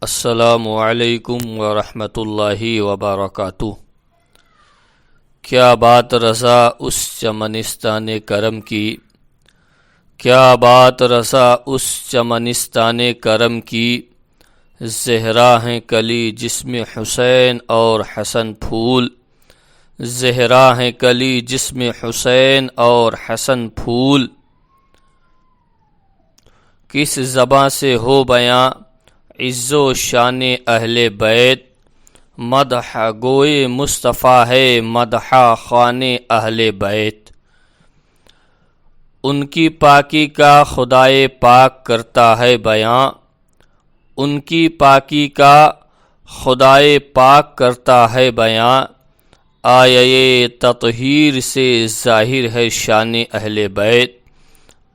السلام علیکم ورحمۃ اللہ وبرکاتہ۔ کیا بات رضا اس چمنستان کرم کی، کیا بات رضا اس چمنستان کرم کی، زہرا ہیں کلی جس میں حسین اور حسن پھول، زہرا ہیں کلی جس میں حسین اور حسن پھول، کس زباں سے ہو بیاں عز و شان اہل بیت، مدح گوئے مصطفیٰ ہے مدح خوان اہل بیت، ان کی پاکی کا خدائے پاک کرتا ہے بیاں، ان کی پاکی کا خدائے پاک کرتا ہے بیاں، آیے تطہیر سے ظاہر ہے شان اہل بیت،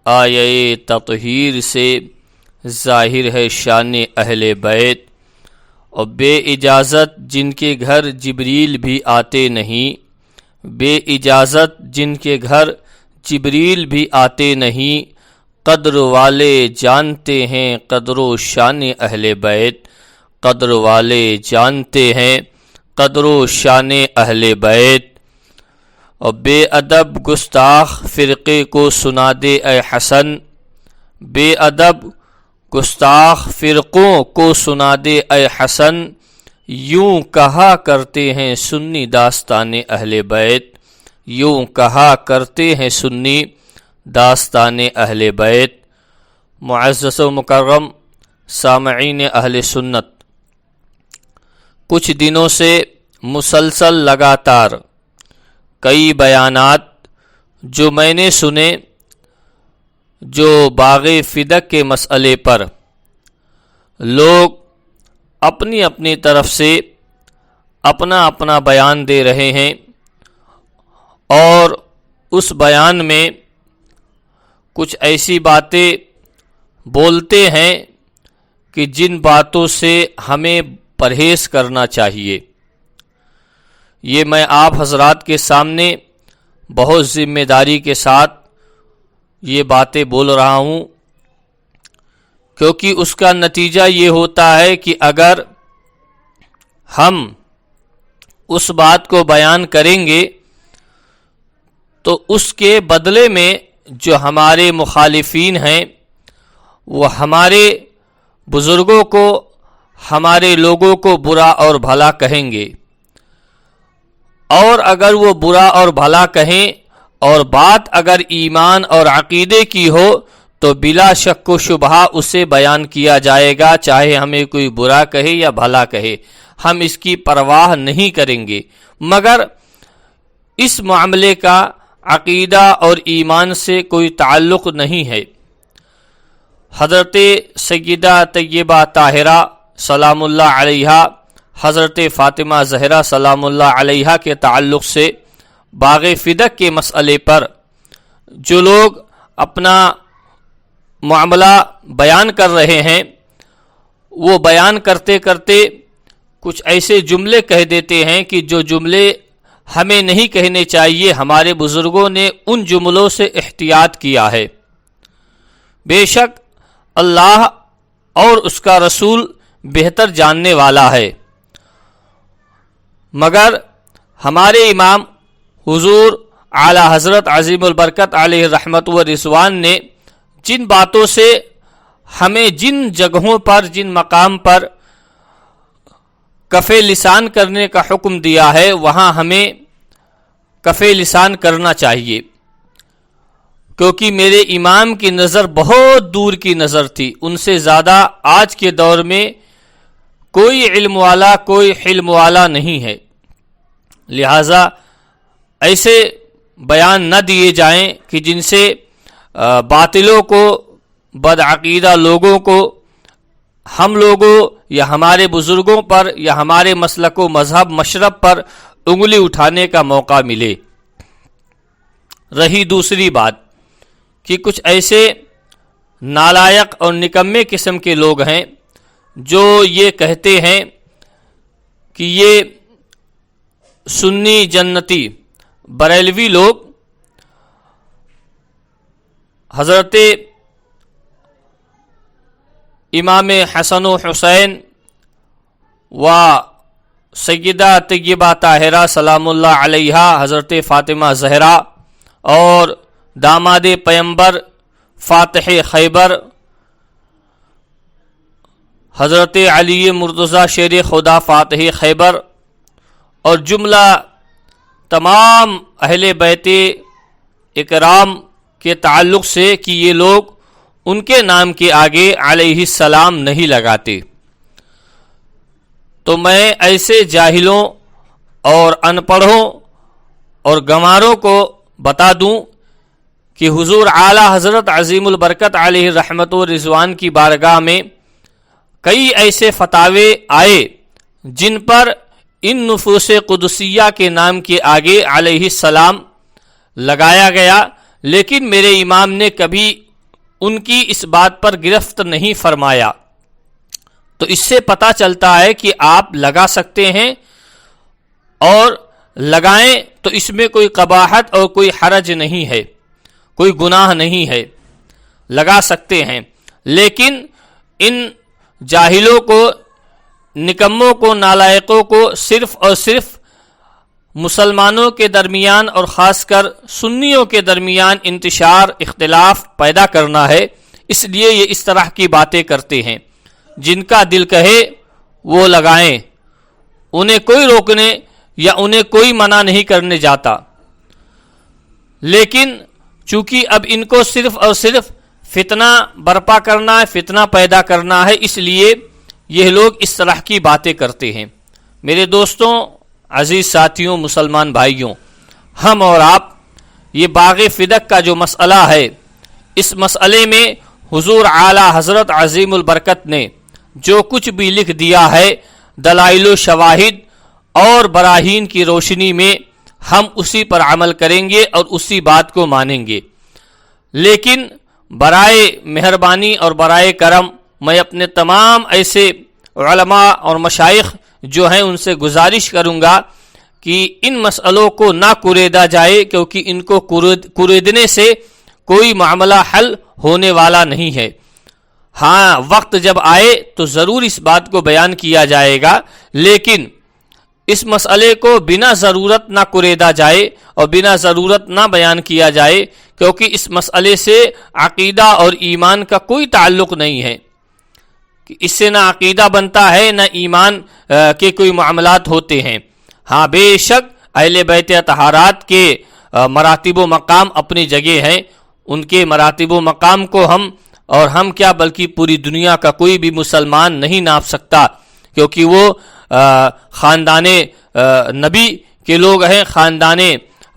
آیے تطہیر سے ظاہر ہے شان اہل بیت، اور بے اجازت جن کے گھر جبریل بھی آتے نہیں، بے اجازت جن کے گھر جبریل بھی آتے نہیں، قدر والے جانتے ہیں قدر و شان اہل بیت، قدر والے جانتے ہیں قدر و شان اہل بیت، اور بے ادب گستاخ فرقے کو سنا دے اے حسن، بے ادب گستاخ فرقوں کو سنا دے اے حسن، یوں کہا کرتے ہیں سنی داستان اہل بیت، یوں کہا کرتے ہیں سنی داستان اہل بیت۔ معزز و مکرم سامعین اہل سنت، کچھ دنوں سے مسلسل لگاتار کئی بیانات جو میں نے سنے، جو باغ فدق کے مسئلے پر لوگ اپنی اپنی طرف سے اپنا اپنا بیان دے رہے ہیں، اور اس بیان میں کچھ ایسی باتیں بولتے ہیں کہ جن باتوں سے ہمیں پرہیز کرنا چاہیے۔ یہ میں آپ حضرات کے سامنے بہت ذمہ داری کے ساتھ یہ باتیں بول رہا ہوں، کیونکہ اس کا نتیجہ یہ ہوتا ہے کہ اگر ہم اس بات کو بیان کریں گے تو اس کے بدلے میں جو ہمارے مخالفین ہیں وہ ہمارے بزرگوں کو، ہمارے لوگوں کو برا اور بھلا کہیں گے، اور اگر وہ برا اور بھلا کہیں اور بات اگر ایمان اور عقیدے کی ہو تو بلا شک و شبہ اسے بیان کیا جائے گا، چاہے ہمیں کوئی برا کہے یا بھلا کہے، ہم اس کی پرواہ نہیں کریں گے، مگر اس معاملے کا عقیدہ اور ایمان سے کوئی تعلق نہیں ہے۔ حضرت سیدہ طیبہ طاہرہ سلام اللہ علیہا، حضرت فاطمہ زہرا سلام اللہ علیہا کے تعلق سے باغ فدق کے مسئلے پر جو لوگ اپنا معاملہ بیان کر رہے ہیں، وہ بیان کرتے کرتے کچھ ایسے جملے کہہ دیتے ہیں کہ جو جملے ہمیں نہیں کہنے چاہیے، ہمارے بزرگوں نے ان جملوں سے احتیاط کیا ہے۔ بے شک اللہ اور اس کا رسول بہتر جاننے والا ہے، مگر ہمارے امام حضور اعلی حضرت عظیم البرکت علیہ رحمت و رضوان نے جن باتوں سے ہمیں جن جگہوں پر، جن مقام پر کف لسان کرنے کا حکم دیا ہے، وہاں ہمیں کف لسان کرنا چاہیے، کیونکہ میرے امام کی نظر بہت دور کی نظر تھی، ان سے زیادہ آج کے دور میں کوئی علم والا، کوئی حلم والا نہیں ہے، لہذا ایسے بیان نہ دیے جائیں کہ جن سے باطلوں کو، بدعقیدہ لوگوں کو ہم لوگوں یا ہمارے بزرگوں پر یا ہمارے مسلک و مذہب مشرب پر انگلی اٹھانے کا موقع ملے۔ رہی دوسری بات کہ کچھ ایسے نالائق اور نکمے قسم کے لوگ ہیں جو یہ کہتے ہیں کہ یہ سنی جنتی بریلوی لوگ حضرت امام حسن و حسین و سیدہ طیبہ طاہرہ سلام اللہ علیہا حضرت فاطمہ زہرا اور داماد پیمبر فاتح خیبر حضرت علی مرتضیٰ شیر خدا فاتح خیبر اور جملہ تمام اہل بیت اکرام کے تعلق سے کہ یہ لوگ ان کے نام کے آگے علیہ السلام نہیں لگاتے، تو میں ایسے جاہلوں اور ان پڑھوں اور گنواروں کو بتا دوں کہ حضور اعلیٰ حضرت عظیم البرکت علیہ رحمت و رضوان کی بارگاہ میں کئی ایسے فتاوے آئے جن پر ان نفوس قدسیہ کے نام کے آگے علیہ السلام لگایا گیا، لیکن میرے امام نے کبھی ان کی اس بات پر گرفت نہیں فرمایا۔ تو اس سے پتہ چلتا ہے کہ آپ لگا سکتے ہیں اور لگائیں تو اس میں کوئی قباحت اور کوئی حرج نہیں ہے، کوئی گناہ نہیں ہے، لگا سکتے ہیں۔ لیکن ان جاہلوں کو، نکموں کو، نالائقوں کو صرف اور صرف مسلمانوں کے درمیان اور خاص کر سنیوں کے درمیان انتشار، اختلاف پیدا کرنا ہے، اس لیے یہ اس طرح کی باتیں کرتے ہیں۔ جن کا دل کہے وہ لگائیں، انہیں کوئی روکنے یا انہیں کوئی منع نہیں کرنے جاتا، لیکن چونکہ اب ان کو صرف اور صرف فتنہ برپا کرنا ہے، فتنہ پیدا کرنا ہے، اس لیے یہ لوگ اس طرح کی باتیں کرتے ہیں۔ میرے دوستوں، عزیز ساتھیوں، مسلمان بھائیوں، ہم اور آپ یہ باغ فدق کا جو مسئلہ ہے، اس مسئلے میں حضور اعلیٰ حضرت عظیم البرکت نے جو کچھ بھی لکھ دیا ہے، دلائل و شواہد اور براہین کی روشنی میں ہم اسی پر عمل کریں گے اور اسی بات کو مانیں گے۔ لیکن برائے مہربانی اور برائے کرم میں اپنے تمام ایسے علماء اور مشائخ جو ہیں ان سے گزارش کروں گا کہ ان مسئلوں کو نہ کوریدا جائے، کیونکہ ان کو کوریدنے سے کوئی معاملہ حل ہونے والا نہیں ہے۔ ہاں، وقت جب آئے تو ضرور اس بات کو بیان کیا جائے گا، لیکن اس مسئلے کو بنا ضرورت نہ کوریدا جائے اور بنا ضرورت نہ بیان کیا جائے، کیونکہ اس مسئلے سے عقیدہ اور ایمان کا کوئی تعلق نہیں ہے۔ اس سے نہ عقیدہ بنتا ہے، نہ ایمان کے کوئی معاملات ہوتے ہیں۔ ہاں، بے شک اہل بیت طہارات کے مراتب و مقام اپنی جگہ ہیں، ان کے مراتب و مقام کو ہم کیا بلکہ پوری دنیا کا کوئی بھی مسلمان نہیں ناپ سکتا، کیونکہ وہ خاندان نبی کے لوگ ہیں، خاندان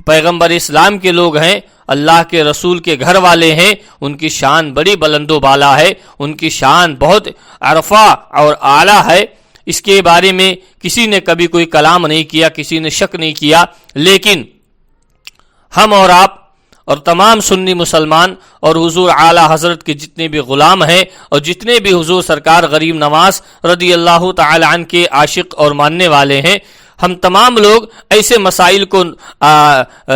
پیغمبر اسلام کے لوگ ہیں، اللہ کے رسول کے گھر والے ہیں، ان کی شان بڑی بلند و بالا ہے، ان کی شان بہت عرفہ اور اعلیٰ ہے۔ اس کے بارے میں کسی نے کبھی کوئی کلام نہیں کیا، کسی نے شک نہیں کیا، لیکن ہم اور آپ اور تمام سنی مسلمان اور حضور اعلیٰ حضرت کے جتنے بھی غلام ہیں اور جتنے بھی حضور سرکار غریب نواز رضی اللہ تعالی عنہ کے عاشق اور ماننے والے ہیں، ہم تمام لوگ ایسے مسائل کو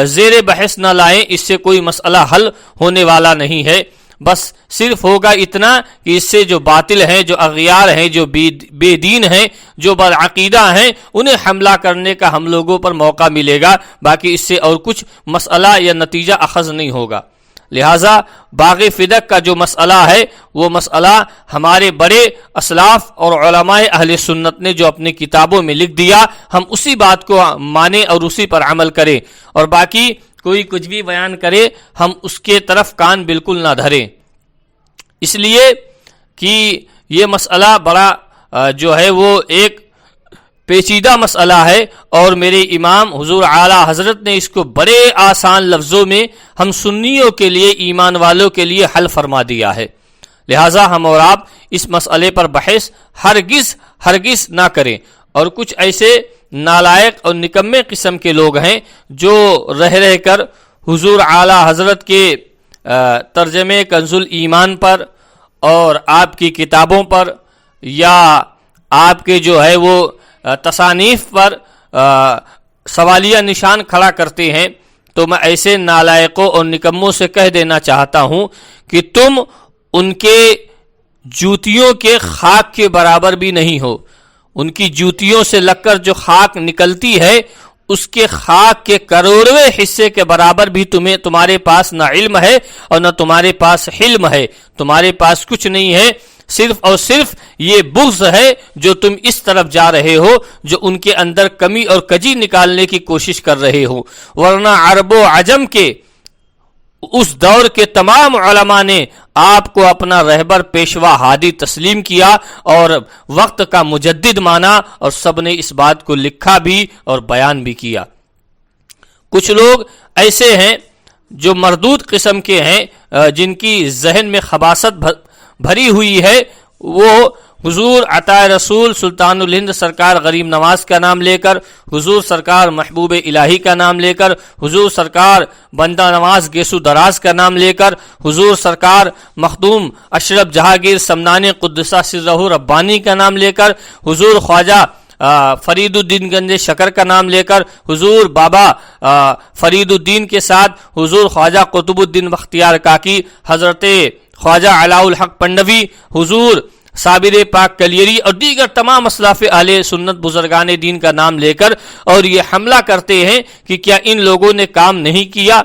زیر بحث نہ لائیں، اس سے کوئی مسئلہ حل ہونے والا نہیں ہے۔ بس صرف ہوگا اتنا کہ اس سے جو باطل ہیں، جو اغیار ہیں، جو بے دین ہیں، جو بدعقیدہ ہیں، انہیں حملہ کرنے کا ہم لوگوں پر موقع ملے گا، باقی اس سے اور کچھ مسئلہ یا نتیجہ اخذ نہیں ہوگا۔ لہٰذا باغ فدق کا جو مسئلہ ہے، وہ مسئلہ ہمارے بڑے اسلاف اور علماء اہل سنت نے جو اپنی کتابوں میں لکھ دیا، ہم اسی بات کو مانیں اور اسی پر عمل کریں، اور باقی کوئی کچھ بھی بیان کرے ہم اس کے طرف کان بالکل نہ دھریں، اس لیے کہ یہ مسئلہ بڑا جو ہے وہ ایک پیچیدہ مسئلہ ہے، اور میرے امام حضور اعلیٰ حضرت نے اس کو بڑے آسان لفظوں میں ہم سنیوں کے لیے، ایمان والوں کے لیے حل فرما دیا ہے۔ لہٰذا ہم اور آپ اس مسئلے پر بحث ہرگز نہ کریں، اور کچھ ایسے نالائق اور نکمے قسم کے لوگ ہیں جو رہ کر حضور اعلیٰ حضرت کے ترجمے کنز الایمان پر اور آپ کی کتابوں پر یا آپ کے جو ہے وہ تصانیف پر سوالیہ نشان کھڑا کرتے ہیں، تو میں ایسے نالائقوں اور نکموں سے کہہ دینا چاہتا ہوں کہ تم ان کے جوتیوں کے خاک کے برابر بھی نہیں ہو، ان کی جوتیوں سے لگ کر جو خاک نکلتی ہے اس کے خاک کے کروڑویں حصے کے برابر بھی تمہارے پاس نہ علم ہے اور نہ تمہارے پاس حلم ہے. تمہارے پاس کچھ نہیں ہے، صرف اور صرف یہ بغض ہے جو تم اس طرف جا رہے ہو، جو ان کے اندر کمی اور کجی نکالنے کی کوشش کر رہے ہو. ورنہ عرب و عجم کے اس دور کے تمام علماء نے آپ کو اپنا رہبر پیشوا ہادی تسلیم کیا اور وقت کا مجدد مانا، اور سب نے اس بات کو لکھا بھی اور بیان بھی کیا. کچھ لوگ ایسے ہیں جو مردود قسم کے ہیں، جن کی ذہن میں خباثت بھری ہوئی ہے. وہ حضور عطا رسول سلطان الہند سرکار غریب نواز کا نام لے کر، حضور سرکار محبوب الہی کا نام لے کر، حضور سرکار بندہ نواز گیسو دراز کا نام لے کر، حضور سرکار مخدوم اشرف جہانگیر سمنانی قدسہ سرہ ربانی کا نام لے کر، حضور خواجہ فرید الدین گنج شکر کا نام لے کر، حضور بابا فرید الدین کے ساتھ حضور خواجہ قطب الدین بختیار کاکی، حضرت خواجہ علاء الحق پنڈوی، حضور صابر پاک کلیری اور دیگر تمام اسلاف اہل سنت بزرگان دین کا نام لے کر، اور یہ حملہ کرتے ہیں کہ کیا ان لوگوں نے کام نہیں کیا؟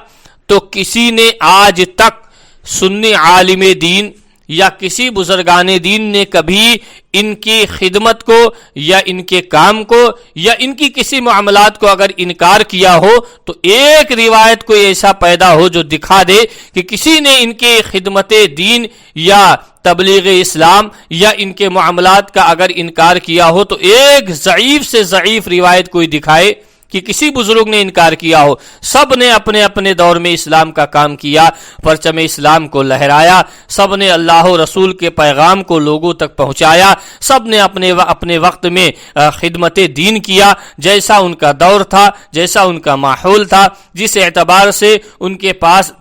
تو کسی نے آج تک سنی عالم دین یا کسی بزرگان دین نے کبھی ان کی خدمت کو یا ان کے کام کو یا ان کی کسی معاملات کو اگر انکار کیا ہو تو ایک روایت کوئی ایسا پیدا ہو جو دکھا دے کہ کسی نے ان کے خدمت دین یا تبلیغ اسلام یا ان کے معاملات کا اگر انکار کیا ہو تو ایک ضعیف سے ضعیف روایت کوئی دکھائے کہ کسی بزرگ نے انکار کیا ہو. سب نے اپنے اپنے دور میں اسلام کا کام کیا، پرچم اسلام کو لہرایا، سب نے اللہ و رسول کے پیغام کو لوگوں تک پہنچایا، سب نے اپنے وقت میں خدمت دین کیا، جیسا ان کا دور تھا، جیسا ان کا ماحول تھا، جس اعتبار سے ان کے پاس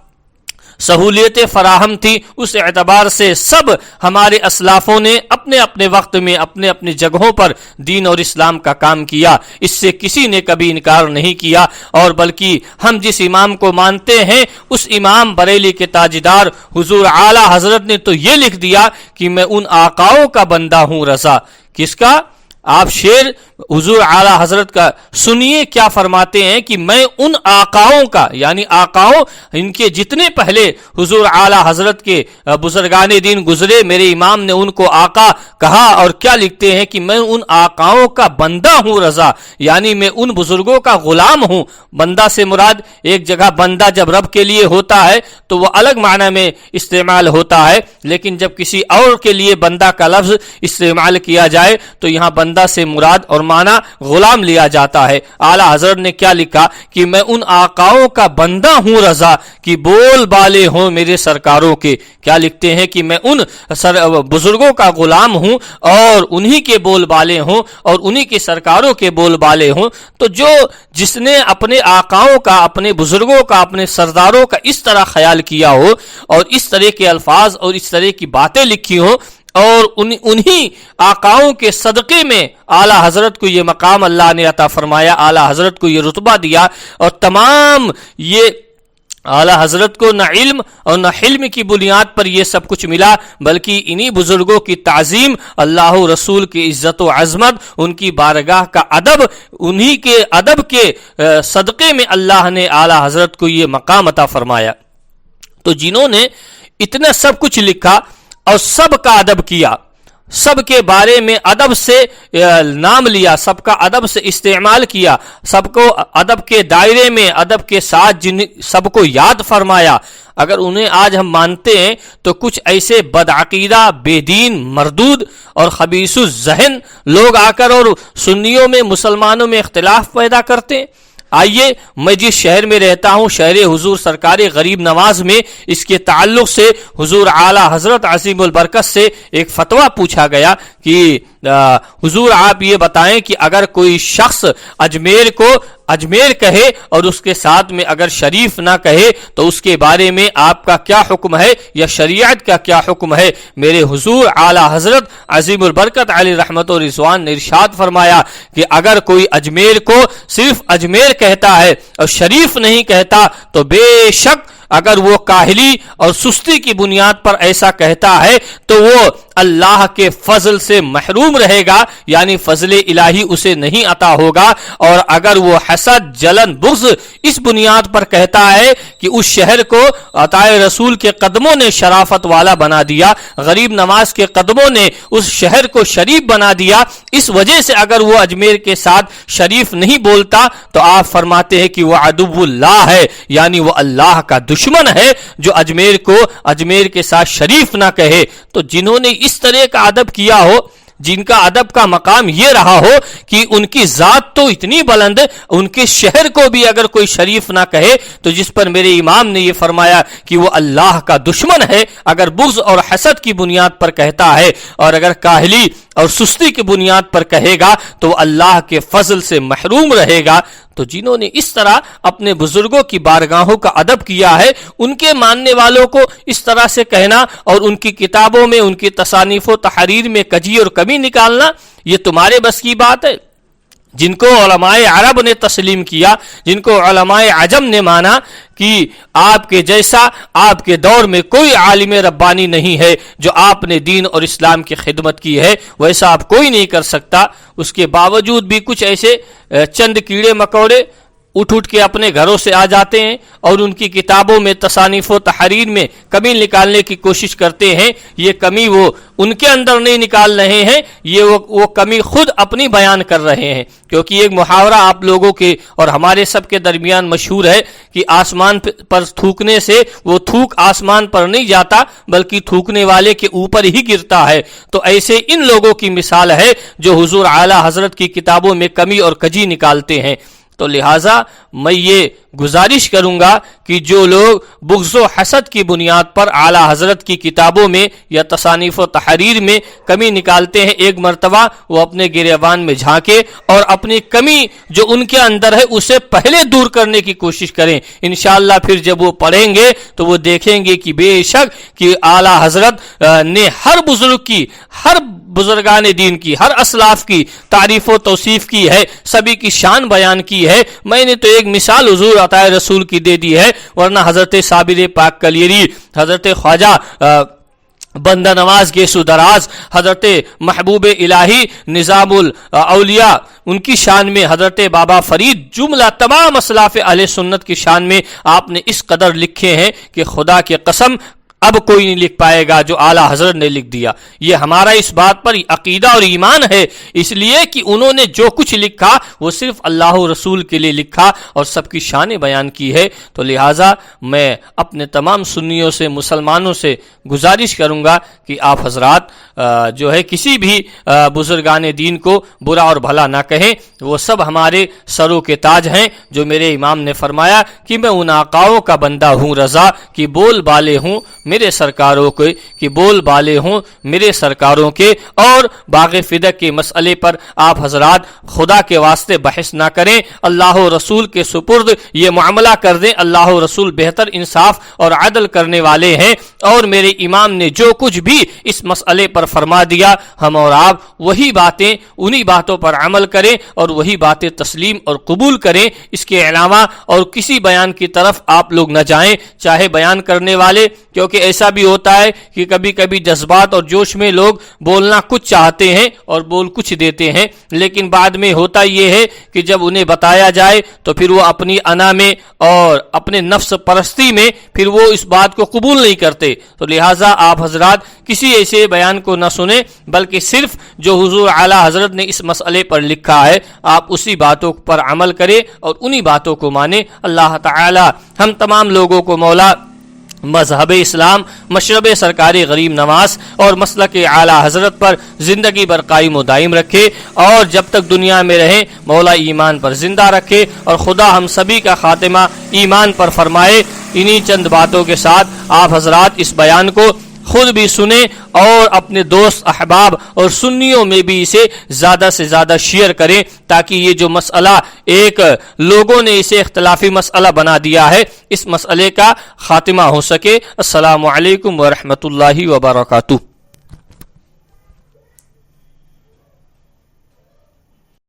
سہولیتیں فراہم تھی، اس اعتبار سے سب ہمارے اسلافوں نے اپنے اپنے وقت میں اپنے اپنے جگہوں پر دین اور اسلام کا کام کیا. اس سے کسی نے کبھی انکار نہیں کیا، اور بلکہ ہم جس امام کو مانتے ہیں اس امام بریلی کے تاجدار حضور اعلی حضرت نے تو یہ لکھ دیا کہ میں ان آقاؤں کا بندہ ہوں رضا. کس کا؟ آپ شعر حضور اعلی حضرت کا سنیے کیا فرماتے ہیں کہ میں ان آقاؤں کا، یعنی آقاؤں ان کے جتنے پہلے حضور اعلی حضرت کے بزرگان دین گزرے، میرے امام نے ان کو آقا کہا، اور کیا لکھتے ہیں کہ میں ان آقاؤں کا بندہ ہوں رضا، یعنی میں ان بزرگوں کا غلام ہوں. بندہ سے مراد ایک جگہ بندہ جب رب کے لیے ہوتا ہے تو وہ الگ معنی میں استعمال ہوتا ہے، لیکن جب کسی اور کے لیے بندہ کا لفظ استعمال کیا جائے تو یہاں بندہ سے مراد اور معنی غلام لیا جاتا ہے. اعلی حضرت نے کیا لکھا کہ میں ان آقاؤں کا بندہ ہوں رضا کہ بول بالے ہوں میرے سرکاروں کے. کیا لکھتے ہیں کہ میں ان بزرگوں کا غلام ہوں اور انہی کے بول بالے ہوں اور انہی کے سرکاروں کے بول بالے ہوں. تو جس نے اپنے آقاؤں کا، اپنے بزرگوں کا، اپنے سرداروں کا اس طرح خیال کیا ہو اور اس طرح کے الفاظ اور اس طرح کی باتیں لکھی ہوں، اور انہی آقاؤں کے صدقے میں اعلی حضرت کو یہ مقام اللہ نے عطا فرمایا، اعلی حضرت کو یہ رتبہ دیا، اور تمام یہ اعلی حضرت کو نہ علم اور نہ حلم کی بنیاد پر یہ سب کچھ ملا، بلکہ انہی بزرگوں کی تعظیم، اللہ رسول کی عزت و عظمت، ان کی بارگاہ کا ادب، انہی کے ادب کے صدقے میں اللہ نے اعلی حضرت کو یہ مقام عطا فرمایا. تو جنہوں نے اتنا سب کچھ لکھا اور سب کا ادب کیا، سب کے بارے میں ادب سے نام لیا، سب کا ادب سے استعمال کیا، سب کو ادب کے دائرے میں ادب کے ساتھ سب کو یاد فرمایا، اگر انہیں آج ہم مانتے ہیں تو کچھ ایسے بدعقیدہ، بے دین، مردود اور خبیث الذہن لوگ آ کر اور سنیوں میں، مسلمانوں میں اختلاف پیدا کرتے ہیں. آئیے میں جس شہر میں رہتا ہوں، شہر حضور سرکار غریب نواز میں، اس کے تعلق سے حضور اعلی حضرت عظیم البرکت سے ایک فتویٰ پوچھا گیا کہ حضور آپ یہ بتائیں کہ اگر کوئی شخص اجمیر کو اجمیر کہے اور اس کے ساتھ میں اگر شریف نہ کہے تو اس کے بارے میں آپ کا کیا حکم ہے یا شریعت کا کیا حکم ہے؟ میرے حضور اعلی حضرت عظیم البرکت علی رحمت و رضوان نے ارشاد فرمایا کہ اگر کوئی اجمیر کو صرف اجمیر کہتا ہے اور شریف نہیں کہتا تو بے شک اگر وہ کاہلی اور سستی کی بنیاد پر ایسا کہتا ہے تو وہ اللہ کے فضل سے محروم رہے گا، یعنی فضل الہی اسے نہیں عطا ہوگا۔ اور اگر وہ حسد، جلن، بغض اس بنیاد پر کہتا ہے کہ اس شہر کو عطائے رسول کے قدموں نے شرافت والا بنا دیا، غریب نواز کے قدموں نے اس شہر کو شریف بنا دیا، اس وجہ سے اگر وہ اجمیر کے ساتھ شریف نہیں بولتا تو آپ فرماتے ہیں کہ وہ عدو اللہ ہے، یعنی وہ اللہ کا دشمن ہے جو اجمیر کو اجمیر کے ساتھ شریف نہ کہے۔ تو جنہوں نے اس طرح کا ادب کیا ہو، جن کا ادب کا مقام یہ رہا ہو کہ ان کی ذات تو اتنی بلند، ان کے شہر کو بھی اگر کوئی شریف نہ کہے، تو جس پر میرے امام نے یہ فرمایا کہ وہ اللہ کا دشمن ہے، اگر بغض اور حسد کی بنیاد پر کہتا ہے اور اگر کاہلی اور سستی کی بنیاد پر کہے گا تو وہ اللہ کے فضل سے محروم رہے گا۔ تو جنہوں نے اس طرح اپنے بزرگوں کی بارگاہوں کا ادب کیا ہے، ان کے ماننے والوں کو اس طرح سے کہنا اور ان کی کتابوں میں، ان کی تصانیف و تحریر میں کجی اور کمی نکالنا، یہ تمہارے بس کی بات ہے؟ جن کو علماء عرب نے تسلیم کیا، جن کو علماء عجم نے مانا کہ آپ کے جیسا آپ کے دور میں کوئی عالم ربانی نہیں ہے جو آپ نے دین اور اسلام کی خدمت کی ہے، ویسا آپ کوئی نہیں کر سکتا، اس کے باوجود بھی کچھ ایسے چند کیڑے مکوڑے اٹھ کے اپنے گھروں سے آ جاتے ہیں اور ان کی کتابوں میں، تصانیف و تحریر میں کمی نکالنے کی کوشش کرتے ہیں۔ یہ کمی وہ ان کے اندر نہیں نکال رہے ہیں، یہ وہ کمی خود اپنی بیان کر رہے ہیں، کیونکہ ایک محاورہ آپ لوگوں کے اور ہمارے سب کے درمیان مشہور ہے کہ آسمان پر تھوکنے سے وہ تھوک آسمان پر نہیں جاتا بلکہ تھوکنے والے کے اوپر ہی گرتا ہے۔ تو ایسے ان لوگوں کی مثال ہے جو حضور اعلی حضرت کی کتابوں میں کمی اور کجی نکالتے ہیں۔ تو لہٰذا میں یہ گزارش کروں گا کہ جو لوگ بغض و حسد کی بنیاد پر اعلی حضرت کی کتابوں میں یا تصانیف و تحریر میں کمی نکالتے ہیں، ایک مرتبہ وہ اپنے گریبان میں جھانکے اور اپنی کمی جو ان کے اندر ہے اسے پہلے دور کرنے کی کوشش کریں۔ انشاءاللہ پھر جب وہ پڑھیں گے تو وہ دیکھیں گے کہ بے شک کہ اعلی حضرت نے ہر بزرگ کی، ہر بزرگان دین کی، ہر اسلاف کی تعریف و توصیف کی ہے، سبھی کی شان بیان کی ہے۔ میں نے تو ایک مثال حضور عطائے رسول کی دے دی ہے، ورنہ حضرت صابر پاک کلیری، حضرت خواجہ بندہ نواز گیسو دراز، حضرت محبوب الہی نظام الاولیاء، ان کی شان میں حضرت بابا فرید، جملہ تمام اسلاف اہل سنت کی شان میں آپ نے اس قدر لکھے ہیں کہ خدا کی قسم اب کوئی نہیں لکھ پائے گا جو اعلیٰ حضرت نے لکھ دیا۔ یہ ہمارا اس بات پر عقیدہ اور ایمان ہے، اس لیے کہ انہوں نے جو کچھ لکھا وہ صرف اللہ و رسول کے لیے لکھا اور سب کی شان بیان کی ہے۔ تو لہٰذا میں اپنے تمام سنیوں سے، مسلمانوں سے گزارش کروں گا کہ آپ حضرات جو ہے کسی بھی بزرگان دین کو برا اور بھلا نہ کہیں، وہ سب ہمارے سروں کے تاج ہیں، جو میرے امام نے فرمایا کہ میں ان آقاؤں کا بندہ ہوں رضا کہ بول بالے ہوں میرے سرکاروں کے، کہ بول بالے ہوں میرے سرکاروں کے۔ اور باغ فدق کے مسئلے پر آپ حضرات خدا کے واسطے بحث نہ کریں، اللہ و رسول کے سپرد یہ معاملہ کر دیں، اللہ و رسول بہتر انصاف اور عدل کرنے والے ہیں، اور میرے امام نے جو کچھ بھی اس مسئلے پر فرما دیا ہم اور آپ وہی باتیں، انہی باتوں پر عمل کریں اور وہی باتیں تسلیم اور قبول کریں، اس کے علاوہ اور کسی بیان کی طرف آپ لوگ نہ جائیں، چاہے بیان کرنے والے، کیونکہ ایسا بھی ہوتا ہے کہ کبھی کبھی جذبات اور جوش میں لوگ بولنا کچھ چاہتے ہیں اور بول کچھ دیتے ہیں، لیکن بعد میں ہوتا یہ ہے کہ جب انہیں بتایا جائے تو پھر وہ اپنی انا میں اور اپنے نفس پرستی میں پھر وہ اس بات کو قبول نہیں کرتے۔ تو لہٰذا آپ حضرات کسی ایسے بیان کو نہ سنیں، بلکہ صرف جو حضور اعلی حضرت نے اس مسئلے پر لکھا ہے آپ اسی باتوں پر عمل کریں اور انہی باتوں کو مانیں۔ اللہ تعالی ہم تمام لوگوں کو مولا مذہب اسلام، مشرب سرکار غریب نواز اور مسلک اعلی حضرت پر زندگی بر قائم و دائم رکھے، اور جب تک دنیا میں رہیں مولا ایمان پر زندہ رکھے، اور خدا ہم سبھی کا خاتمہ ایمان پر فرمائے۔ انہی چند باتوں کے ساتھ آپ حضرات اس بیان کو خود بھی سنیں اور اپنے دوست احباب اور سنیوں میں بھی اسے زیادہ سے زیادہ شیئر کریں، تاکہ یہ جو مسئلہ ایک لوگوں نے اسے اختلافی مسئلہ بنا دیا ہے اس مسئلے کا خاتمہ ہو سکے۔ السلام علیکم ورحمۃ اللہ وبرکاتہ۔